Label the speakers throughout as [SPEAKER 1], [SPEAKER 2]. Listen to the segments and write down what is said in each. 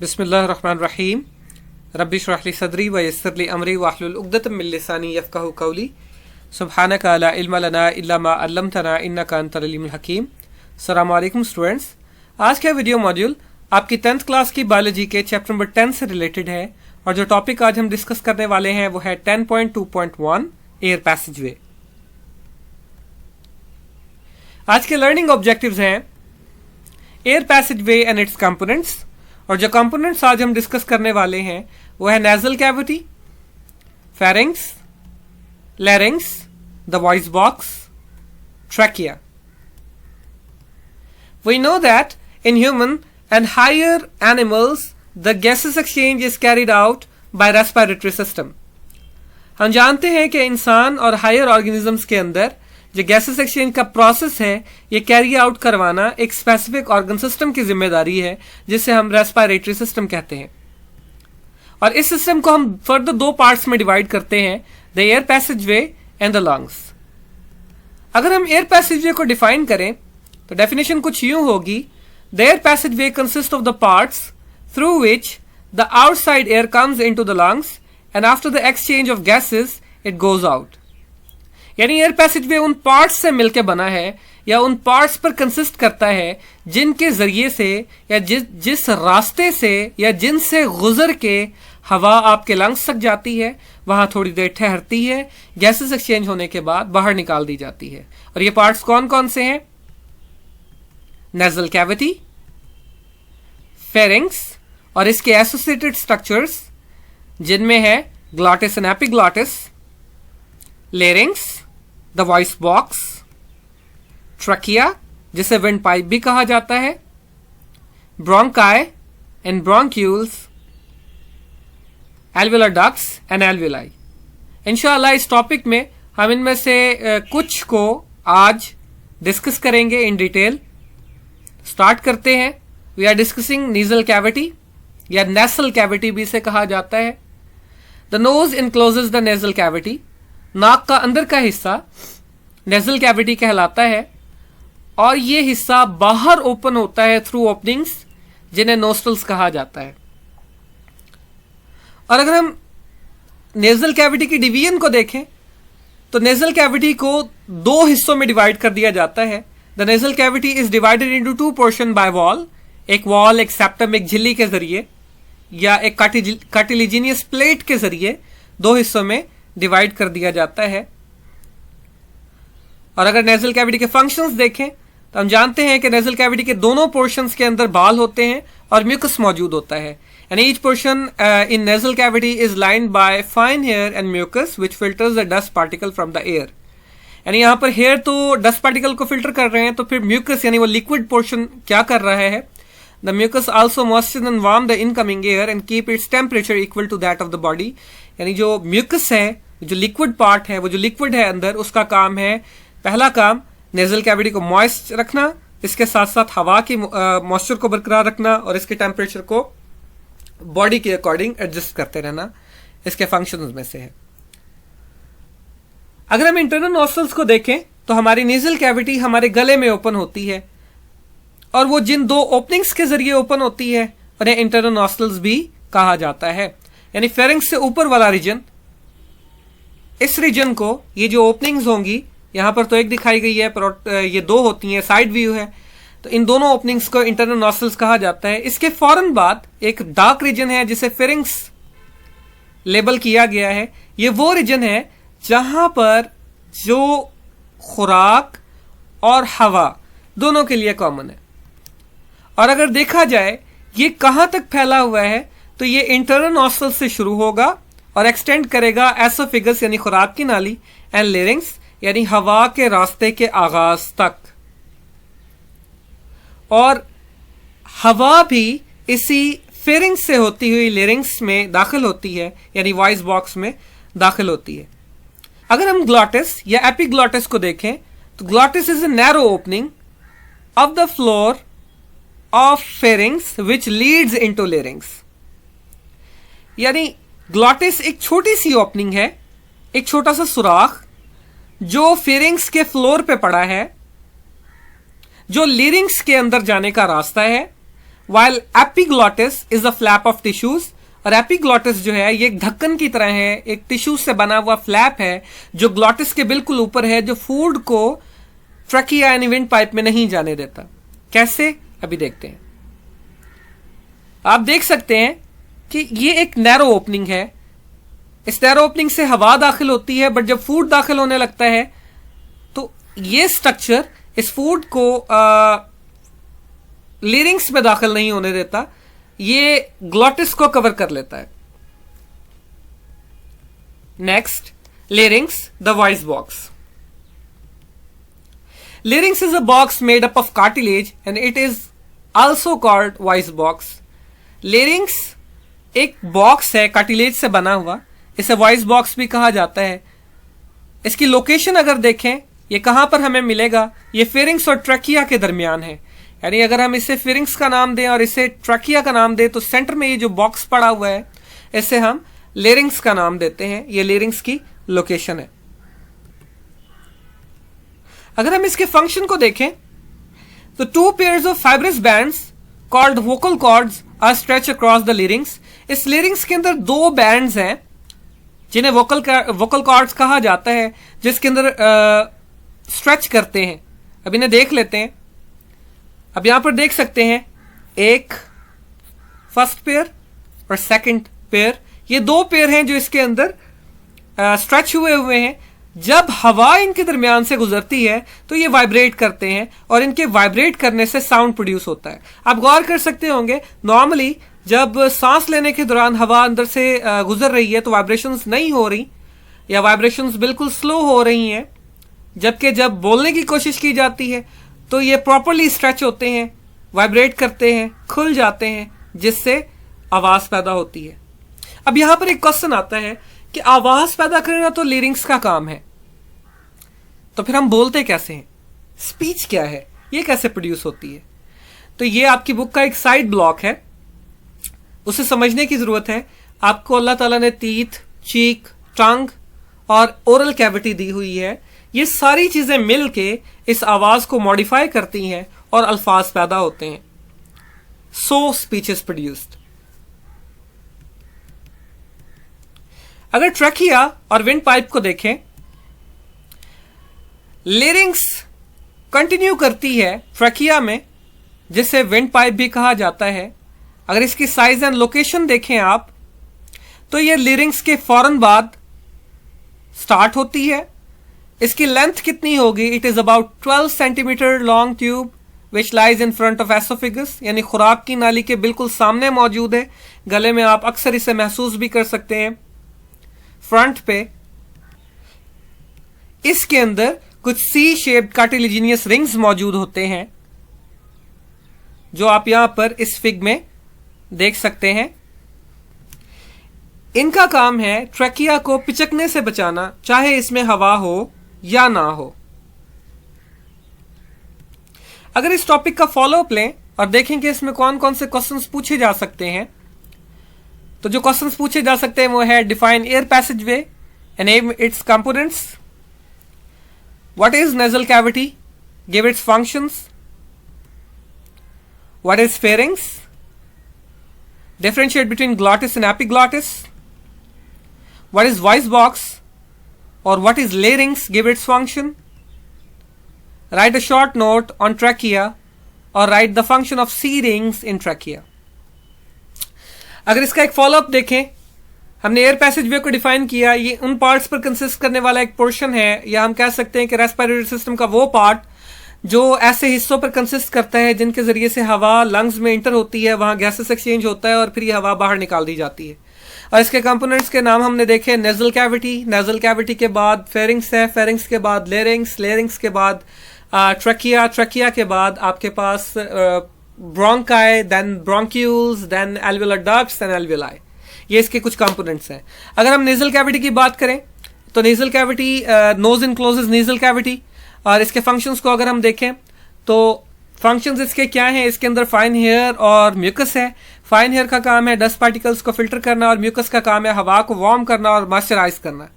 [SPEAKER 1] बिस्मिल्लाहिर्रहमानिर्रहीम। रब्बि इश्रह ली सदरी व यस्सिर ली अमरी वहलुल उक़दतम मिन लिसानी यफ़क़हू क़ौली। सुब्हानका ला इल्मा लना इल्ला मा अल्लमतना इन्नका अंतल अलीमुल हकीम। अस्सलामु अलैकुम स्टूडेंट्स। आज का वीडियो मॉड्यूल आपकी 10th क्लास की बायोलॉजी के चैप्टर नंबर 10 से रिलेटेड है और जो टॉपिक आज हम डिस्कस करने वाले हैं वो है 10.2.1 एयर पैसेजवे। आज के लर्निंग ऑब्जेक्टिव्स हैं air passageway and it's components, और जो कंपोनेंट्स आज हम डिस्कस करने वाले हैं वो है nasal cavity, pharynx, लैरिंग्स, the voice box, trachea. We know that in human and higher animals the gases exchange is carried out by respiratory system. हम जानते हैं कि इंसान और हायर ऑर्गेनिजम्स के अंदर जो गैसेस एक्सचेंज का प्रोसेस है ये कैरी आउट करवाना एक स्पेसिफिक ऑर्गन सिस्टम की जिम्मेदारी है जिसे हम रेस्पिरेटरी सिस्टम कहते हैं। और इस सिस्टम को हम फर्दर दो पार्ट्स में डिवाइड करते हैं, the air passageway and the lungs. अगर हम एयर पैसेजवे को डिफाइन करें तो डेफिनेशन कुछ यूं होगी, the air passageway consist of the parts through which the outside air comes into the lungs and after the exchange of gases it goes out. यानी air passageway उन पार्ट्स से मिलकर बना है या उन पार्ट्स पर कंसिस्ट करता है जिनके जरिए से या जिस रास्ते से या जिनसे गुजर के हवा आपके लंग्स तक जाती है, वहां थोड़ी देर ठहरती है, गैसेस एक्सचेंज होने के बाद बाहर निकाल दी जाती है। और ये पार्ट्स कौन कौन से हैं? नेजल कैविटी, फेरिंग्स और इसके एसोसिएटेड स्ट्रक्चर्स जिनमें है glottis and epiglottis, larynx, the voice box, trachea जिसे विंड पाइप भी कहा जाता है, bronchi and bronchioles, alveolar ducts and alveoli. इंशाअल्लाह इस टॉपिक में हम इनमें से कुछ को आज डिस्कस करेंगे इन डिटेल। स्टार्ट करते हैं। We are discussing nasal cavity या नेसल कैविटी भी इसे कहा जाता है। The nose encloses the nasal cavity. नाक का अंदर का हिस्सा नेजल कैविटी कहलाता है और ये हिस्सा बाहर ओपन होता है थ्रू ओपनिंग्स जिन्हें नोस्ट्रल्स कहा जाता है। और अगर हम नेजल कैविटी की डिवीजन को देखें तो नेजल कैविटी को दो हिस्सों में डिवाइड कर दिया जाता है। The nasal cavity is divided into two portion by wall, एक वॉल, एक सेप्टम, एक झिल्ली के जरिए या एक कार्टिलेजिनियस प्लेट के जरिए दो हिस्सों में डिवाइड कर दिया जाता है। और अगर नेजल कैविटी के फंक्शंस देखें तो हम जानते हैं कि नेजल कैविटी के दोनों पोर्शंस के अंदर बाल होते हैं और म्यूकस मौजूद होता है। And each portion in nasal cavity is lined by fine hair and mucus which filters the dust particle from the air. यानी यहां पर हेयर तो डस्ट पार्टिकल को फिल्टर कर रहे हैं, तो फिर म्यूकस यानी वो लिक्विड पोर्शन क्या कर रहा है? The mucus also moisture and warm the incoming air and keep its temperature equal to that of the body. यानी जो म्यूकस है, जो लिक्विड पार्ट है, वो जो लिक्विड है अंदर, उसका काम है, पहला काम नेजल कैविटी को मॉइस्ट रखना, इसके साथ साथ हवा की मॉइस्चर को बरकरार रखना और इसके टेम्परेचर को बॉडी के अकॉर्डिंग एडजस्ट करते रहना, इसके फंक्शंस में से है। अगर हम इंटरनल नॉस्ट्रल्स को देखें तो हमारी नेजल कैविटी हमारे गले में ओपन होती है और वो जिन दो ओपनिंग्स के जरिए ओपन होती है उन्हें इंटरनल नॉस्ट्रल्स भी कहा जाता है। यानी फेरिंग्स से ऊपर वाला रीजन, इस रीजन को ये जो ओपनिंग्स होंगी, यहां पर तो एक दिखाई गई है पर ये दो होती हैं, साइड व्यू है, तो इन दोनों ओपनिंग्स को इंटरनल नॉस्ट्रल्स कहा जाता है। इसके फौरन बाद एक डार्क रीजन है जिसे फेरिंग्स लेबल किया गया है। ये वो रीजन है जहां पर जो खुराक और हवा दोनों के लिए कॉमन है। और अगर देखा जाए ये कहां तक फैला हुआ है तो ये इंटरनल नॉस्ट्रल से शुरू होगा और एक्सटेंड करेगा एसोफेगस यानी खुराक की नाली एंड लेरिंग्स यानी हवा के रास्ते के आगाज तक। और हवा भी इसी फेरिंग्स से होती हुई लेरिंग्स में दाखिल होती है यानी वॉइस बॉक्स में दाखिल होती है। अगर हम ग्लॉटिस या एपिग्लॉटिस को देखें तो glottis is a narrow opening of the floor of pharynx which leads into larynx. यानी ग्लॉटिस एक छोटी सी ओपनिंग है, एक छोटा सा सुराख जो फेरिंग्स के फ्लोर पे पड़ा है, जो लेरिंग्स के अंदर जाने का रास्ता है while epiglottis is a flap of tissues, और एपिग्लॉटिस जो है ये एक ढक्कन की तरह है, एक टिश्यू से बना हुआ फ्लैप है जो ग्लॉटिस के बिल्कुल ऊपर है, जो फूड को ट्रकिया यानी विंड पाइप में नहीं जाने देता। कैसे, अभी देखते हैं। आप देख सकते हैं कि ये एक नैरो ओपनिंग है, इस नैरो ओपनिंग से हवा दाखिल होती है, बट जब फूड दाखिल होने लगता है तो ये स्ट्रक्चर इस फूड को लेरिंग्स में दाखिल नहीं होने देता, ये ग्लॉटिस को कवर कर लेता है। Next, larynx, the voice box. Larynx is a box made up of cartilage and it is also called voice box. Larynx एक बॉक्स है कार्टिलेज से बना हुआ, इसे वॉइस बॉक्स भी कहा जाता है। इसकी लोकेशन अगर देखें, ये कहां पर हमें मिलेगा, ये फेरिंग्स और ट्रकिया के दरमियान है। यानी अगर हम इसे फेरिंग्स का नाम दें और इसे ट्रकिया का नाम दें तो सेंटर में ये जो बॉक्स पड़ा हुआ है इसे हम लेरिंग्स का नाम देते हैं। ये लेरिंग्स की लोकेशन है। अगर हम इसके फंक्शन को देखें तो 2 pairs of fibrous bands called vocal cords are stretch across the larynx. इस लेरिंग्स के अंदर 2 बैंड्स हैं जिन्हें वोकल कॉर्ड्स कहा जाता है, जिसके अंदर स्ट्रेच करते हैं। अब इन्हें देख लेते हैं। अब यहां पर देख सकते हैं एक फर्स्ट पेयर और सेकंड पेयर, ये 2 पेयर हैं जो इसके अंदर स्ट्रेच हुए हैं। जब हवा इनके दरमियान से गुजरती है तो ये वाइब्रेट करते हैं और इनके वाइब्रेट करने से साउंड प्रोड्यूस होता है। आप गौर कर सकते होंगे, नॉर्मली जब सांस लेने के दौरान हवा अंदर से गुजर रही है तो वाइब्रेशंस नहीं हो रही या वाइब्रेशंस बिल्कुल स्लो हो रही हैं, जबकि जब बोलने की कोशिश की जाती है तो ये प्रॉपरली स्ट्रेच होते हैं, वाइब्रेट करते हैं, खुल जाते हैं, जिससे आवाज पैदा होती है। अब यहां पर एक क्वेश्चन आता है कि आवाज पैदा करना तो लेरिंग्स का काम है, तो फिर हम बोलते कैसे हैं? स्पीच क्या है, ये कैसे प्रोड्यूस होती है? तो ये आपकी बुक का एक साइड ब्लॉक है, उसे समझने की जरूरत है। आपको अल्लाह ताला ने टीथ, चीक, टंग और ओरल कैविटी दी हुई है। ये सारी चीजें मिलके इस आवाज को मॉडिफाई करती हैं और अल्फाज पैदा होते हैं। सो स्पीच इज प्रोड्यूस्ड। अगर ट्रकिया और विंड पाइप को देखें, लेरिंग्स कंटिन्यू करती है ट्रकिया में, जिसे विंड पाइप भी कहा जाता है। अगर इसकी साइज एंड लोकेशन देखें आप, तो ये लेरिंग्स के फौरन बाद स्टार्ट होती है। इसकी लेंथ कितनी होगी? It is about 12 centimetre long tube which lies in front of oesophagus, यानी खुराक की नाली के बिल्कुल सामने मौजूद है। गले में आप अक्सर इसे महसूस भी कर सकते हैं। फ्रंट पे इसके अंदर कुछ सी शेप्ड कार्टिलेजिनियस रिंग्स मौजूद होते हैं, जो आप यहां पर इस फिग में देख सकते हैं। इनका काम है ट्रकिया को पिचकने से बचाना, चाहे इसमें हवा हो या ना हो। अगर इस टॉपिक का फॉलोअप लें और देखें कि इसमें कौन कौन से क्वेश्चंस पूछे जा सकते हैं, तो जो क्वेश्चंस पूछे जा सकते हैं वो है define air passageway and name its components, what is nasal cavity, give its functions, what is pharynx, differentiate between glottis and epiglottis, what is voice box or what is larynx, give its function, write a short note on trachea or write the function of C rings in trachea. अगर इसका एक follow up देखें, हमने air पैसेजवे को define किया। ये उन parts पर कंसिस्ट करने वाला एक पोर्शन है, या हम कह सकते हैं कि रेस्पिरेटरी सिस्टम का वो पार्ट जो ऐसे हिस्सों पर कंसिस्ट करता है जिनके जरिए से हवा लंग्स में इंटर होती है, वहां गैसेस एक्सचेंज होता है और फिर ये हवा बाहर निकाल दी जाती है। और इसके कंपोनेंट्स के नाम हमने देखे, नेजल कैविटी, नेजल कैविटी के बाद फेरिंग्स है, फेरिंग्स के बाद लेरिंग्स, लेरिंग्स के बाद ट्रकिया, ट्रकिया के बाद आपके पास bronchi, then bronchioles, then alveolar ducts, then alveoli. ये इसके कुछ कंपोनेंट्स हैं। अगर हम नेजल कैविटी की बात करें तो nasal cavity nose encloses nasal cavity, और इसके फंक्शंस को अगर हम देखें तो फंक्शंस इसके क्या हैं? इसके अंदर फाइन हेयर और म्यूकस है। फाइन हेयर का काम है डस्ट पार्टिकल्स को फिल्टर करना और म्यूकस का काम है हवा को वार्म करना और मॉइस्चराइज करना।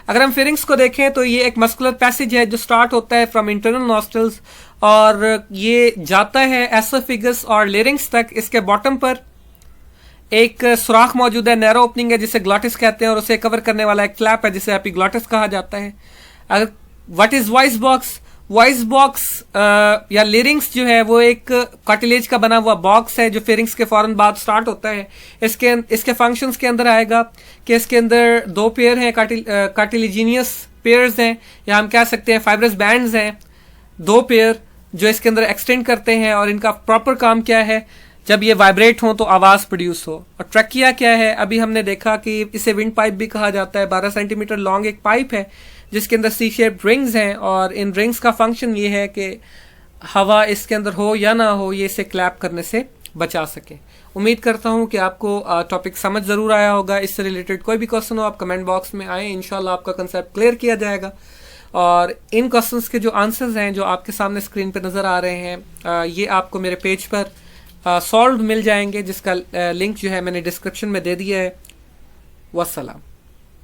[SPEAKER 1] अगर हम फेरिंग्स को देखें तो ये एक मस्कुलर पैसेज है जो स्टार्ट होता है फ्रॉम इंटरनल नॉस्ट्रल्स और ये जाता है एसोफेगस और लेरिंग्स तक। इसके बॉटम पर एक सुराख मौजूद है, नैरो ओपनिंग है जिसे ग्लॉटिस कहते हैं, और उसे कवर करने वाला एक फ्लैप है जिसे एपिग्लॉटिस कहा जाता है। अगर what is voice box? Voice box या लेरिंग्स जो है वो एक कार्टिलेज का बना हुआ बॉक्स है जो फेरिंग्स के फौरन बाद स्टार्ट होता है। इसके फंक्शंस के अंदर आएगा कि इसके अंदर दो पेयर हैं, कार्टिलेजिनियस पेयर्स हैं, या हम कह सकते हैं फाइब्रस बैंड्स हैं, दो पेयर जो इसके अंदर एक्सटेंड करते हैं। और इनका प्रॉपर काम क्या है? जब ये वाइब्रेट हो तो आवाज प्रोड्यूस हो। और ट्रैकिया क्या है? अभी हमने देखा कि इसे विंड पाइप भी कहा जाता है। 12 सेंटीमीटर लॉन्ग एक पाइप है जिसके अंदर सी शेप्ड रिंग्स हैं, और इन रिंग्स का फंक्शन ये है कि हवा इसके अंदर हो या ना हो, ये इसे क्लैप करने से बचा सके। उम्मीद करता हूं कि आपको टॉपिक समझ जरूर आया होगा। इससे रिलेटेड कोई भी क्वेश्चन हो आप कमेंट बॉक्स में आए, इंशाल्लाह आपका कंसेप्ट क्लियर किया जाएगा। और इन क्वेश्चंस के जो आंसर्स हैं जो आपके सामने स्क्रीन पर नजर आ रहे हैं, ये आपको मेरे पेज पर सॉल्व मिल जाएंगे, जिसका लिंक जो है मैंने डिस्क्रिप्शन में दे दिया है। वस्सलाम।